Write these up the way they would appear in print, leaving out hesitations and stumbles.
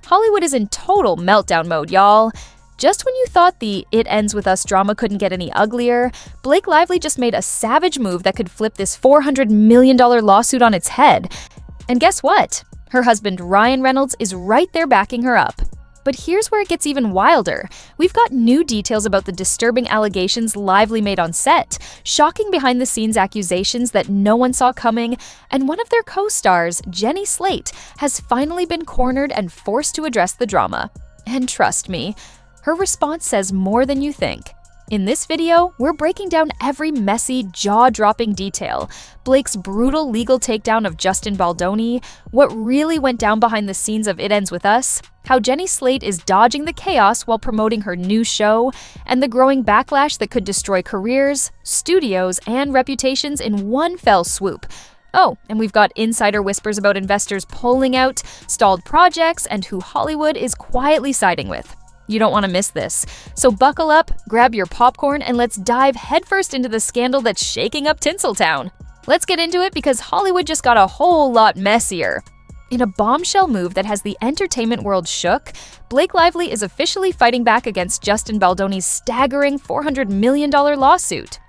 Hollywood is in total meltdown mode, y'all. Just when you thought the "It Ends With Us" drama couldn't get any uglier, Blake Lively just made a savage move that could flip this $400 million lawsuit on its head. And guess what? Her husband Ryan Reynolds is right there backing her up. But here's where it gets even wilder. We've got new details about the disturbing allegations Lively made on set, shocking behind-the-scenes accusations that no one saw coming, and one of their co-stars, Jenny Slate, has finally been cornered and forced to address the drama. And trust me, her response says more than you think. In this video, we're breaking down every messy, jaw-dropping detail: Blake's brutal legal takedown of Justin Baldoni, what really went down behind the scenes of It Ends With Us, how Jenny Slate is dodging the chaos while promoting her new show, and the growing backlash that could destroy careers, studios, and reputations in one fell swoop. Oh, and we've got insider whispers about investors pulling out, stalled projects, and who Hollywood is quietly siding with. You don't want to miss this. So buckle up, grab your popcorn, and let's dive headfirst into the scandal that's shaking up Tinseltown. Let's get into it because Hollywood just got a whole lot messier. In a bombshell move that has the entertainment world shook, Blake Lively is officially fighting back against Justin Baldoni's staggering $400 million lawsuit.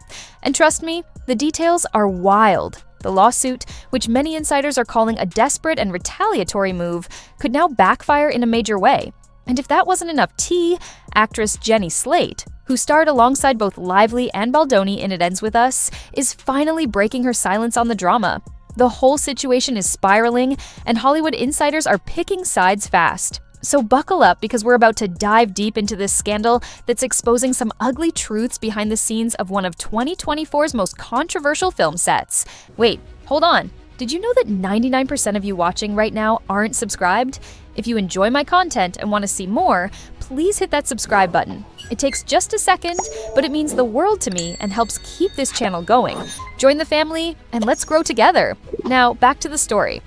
And trust me, the details are wild. The lawsuit, which many insiders are calling a desperate and retaliatory move, could now backfire in a major way. And if that wasn't enough tea, actress Jenny Slate, who starred alongside both Lively and Baldoni in It Ends With Us, is finally breaking her silence on the drama. The whole situation is spiraling, and Hollywood insiders are picking sides fast. So buckle up because we're about to dive deep into this scandal that's exposing some ugly truths behind the scenes of one of 2024's most controversial film sets. Wait, hold on. Did you know that 99% of you watching right now aren't subscribed? If you enjoy my content and want to see more, please hit that subscribe button. It takes just a second, but it means the world to me and helps keep this channel going. Join the family and let's grow together. Now, back to the story.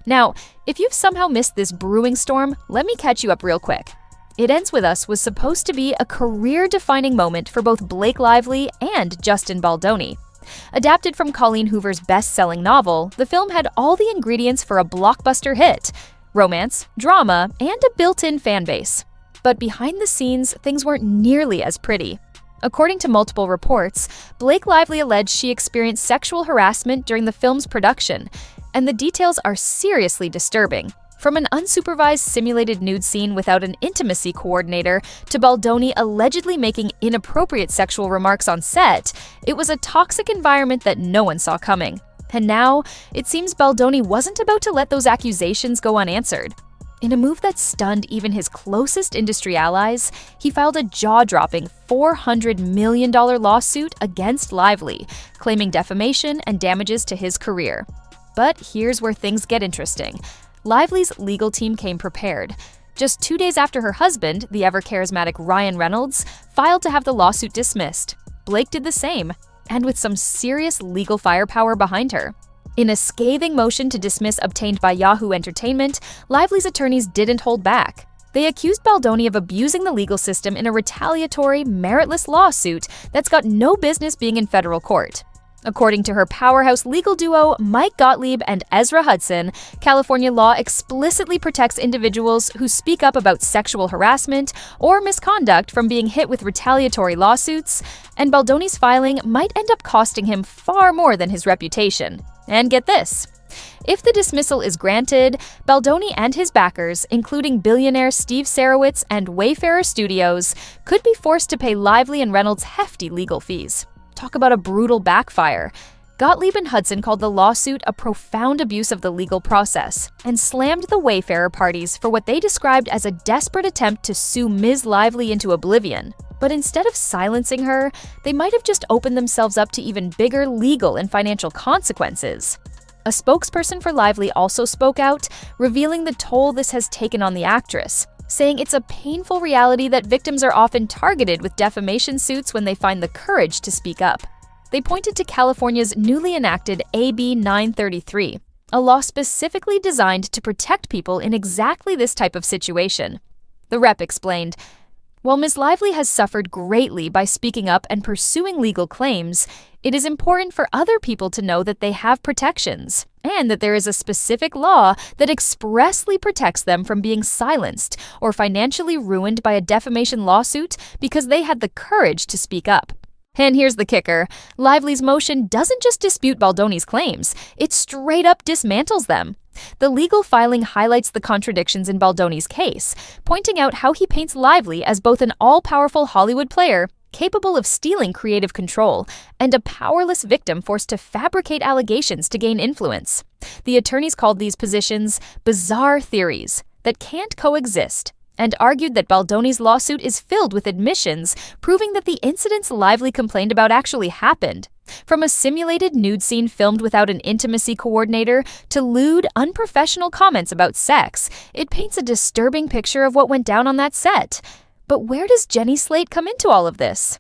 Now, if you've somehow missed this brewing storm, let me catch you up real quick. It Ends With Us was supposed to be a career-defining moment for both Blake Lively and Justin Baldoni. Adapted from Colleen Hoover's best-selling novel, the film had all the ingredients for a blockbuster hit: romance, drama, and a built-in fan base. But behind the scenes, things weren't nearly as pretty. According to multiple reports, Blake Lively alleged she experienced sexual harassment during the film's production, and the details are seriously disturbing. From an unsupervised simulated nude scene without an intimacy coordinator to Baldoni allegedly making inappropriate sexual remarks on set, it was a toxic environment that no one saw coming. And now, it seems Baldoni wasn't about to let those accusations go unanswered. In a move that stunned even his closest industry allies, he filed a jaw-dropping $400 million lawsuit against Lively, claiming defamation and damages to his career. But here's where things get interesting. Lively's legal team came prepared. Just 2 days after her husband, the ever-charismatic Ryan Reynolds, filed to have the lawsuit dismissed, Blake did the same, and with some serious legal firepower behind her. In a scathing motion to dismiss obtained by Yahoo Entertainment, Lively's attorneys didn't hold back. They accused Baldoni of abusing the legal system in a retaliatory, meritless lawsuit that's got no business being in federal court. According to her powerhouse legal duo, Mike Gottlieb and Ezra Hudson, California law explicitly protects individuals who speak up about sexual harassment or misconduct from being hit with retaliatory lawsuits, and Baldoni's filing might end up costing him far more than his reputation. And get this. If the dismissal is granted, Baldoni and his backers, including billionaire Steve Sarowitz and Wayfarer Studios, could be forced to pay Lively and Reynolds hefty legal fees. Talk about a brutal backfire. Gottlieb and Hudson called the lawsuit a profound abuse of the legal process and slammed the Wayfarer parties for what they described as a desperate attempt to sue Ms. Lively into oblivion. But instead of silencing her, they might have just opened themselves up to even bigger legal and financial consequences. A spokesperson for Lively also spoke out, revealing the toll this has taken on the actress, saying it's a painful reality that victims are often targeted with defamation suits when they find the courage to speak up. They pointed to California's newly enacted AB 933, a law specifically designed to protect people in exactly this type of situation. The rep explained, "While Ms. Lively has suffered greatly by speaking up and pursuing legal claims, it is important for other people to know that they have protections, and that there is a specific law that expressly protects them from being silenced or financially ruined by a defamation lawsuit because they had the courage to speak up. And here's the kicker. Lively's motion doesn't just dispute Baldoni's claims, it straight up dismantles them. The legal filing highlights the contradictions in Baldoni's case, pointing out how he paints Lively as both an all-powerful Hollywood player capable of stealing creative control, and a powerless victim forced to fabricate allegations to gain influence. The attorneys called these positions bizarre theories that can't coexist, and argued that Baldoni's lawsuit is filled with admissions proving that the incidents Lively complained about actually happened. From a simulated nude scene filmed without an intimacy coordinator to lewd, unprofessional comments about sex, it paints a disturbing picture of what went down on that set. But where does Jenny Slate come into all of this?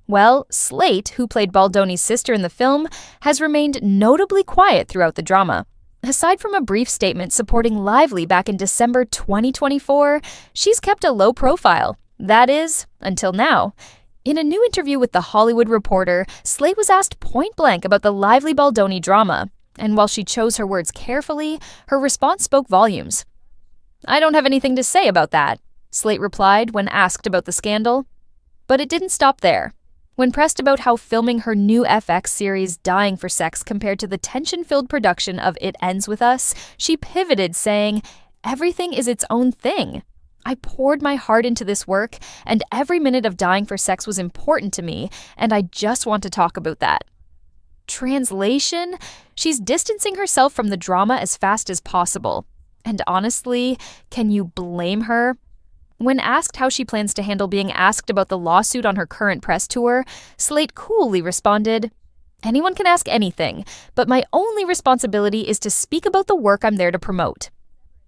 Well, Slate, who played Baldoni's sister in the film, has remained notably quiet throughout the drama. Aside from a brief statement supporting Lively back in December 2024, she's kept a low profile. That is, until now. In a new interview with The Hollywood Reporter, Slate was asked point-blank about the Lively Baldoni drama, and while she chose her words carefully, her response spoke volumes. "I don't have anything to say about that," Slate replied when asked about the scandal. But it didn't stop there. When pressed about how filming her new FX series Dying for Sex compared to the tension-filled production of It Ends With Us, she pivoted, saying, "Everything is its own thing. I poured my heart into this work, and every minute of Dying for Sex was important to me, and I just want to talk about that." Translation? She's distancing herself from the drama as fast as possible. And honestly, can you blame her? When asked how she plans to handle being asked about the lawsuit on her current press tour, Slate coolly responded, "Anyone can ask anything, but my only responsibility is to speak about the work I'm there to promote."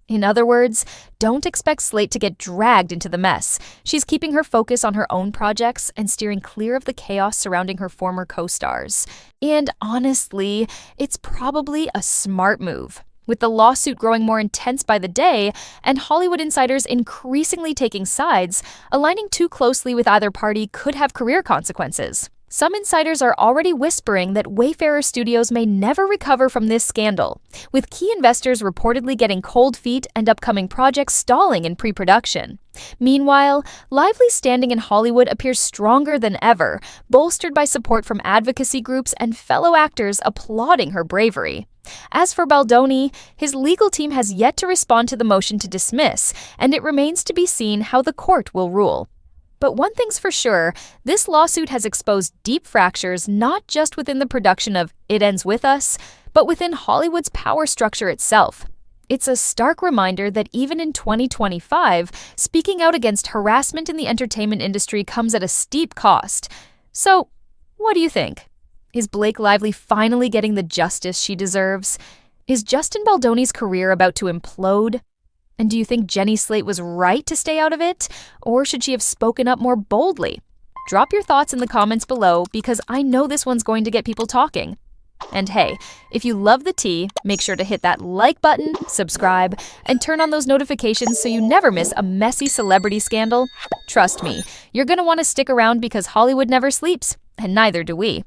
In other words, don't expect Slate to get dragged into the mess. She's keeping her focus on her own projects and steering clear of the chaos surrounding her former co-stars. And honestly, it's probably a smart move. With the lawsuit growing more intense by the day, and Hollywood insiders increasingly taking sides, aligning too closely with either party could have career consequences. Some insiders are already whispering that Wayfarer Studios may never recover from this scandal, with key investors reportedly getting cold feet and upcoming projects stalling in pre-production. Meanwhile, Lively's standing in Hollywood appears stronger than ever, bolstered by support from advocacy groups and fellow actors applauding her bravery. As for Baldoni, his legal team has yet to respond to the motion to dismiss, and it remains to be seen how the court will rule. But one thing's for sure, this lawsuit has exposed deep fractures not just within the production of It Ends With Us, but within Hollywood's power structure itself. It's a stark reminder that even in 2025, speaking out against harassment in the entertainment industry comes at a steep cost. So, what do you think? Is Blake Lively finally getting the justice she deserves? Is Justin Baldoni's career about to implode? And do you think Jenny Slate was right to stay out of it? Or should she have spoken up more boldly? Drop your thoughts in the comments below because I know this one's going to get people talking. And hey, if you love the tea, make sure to hit that like button, subscribe, and turn on those notifications so you never miss a messy celebrity scandal. Trust me, you're going to want to stick around because Hollywood never sleeps, and neither do we.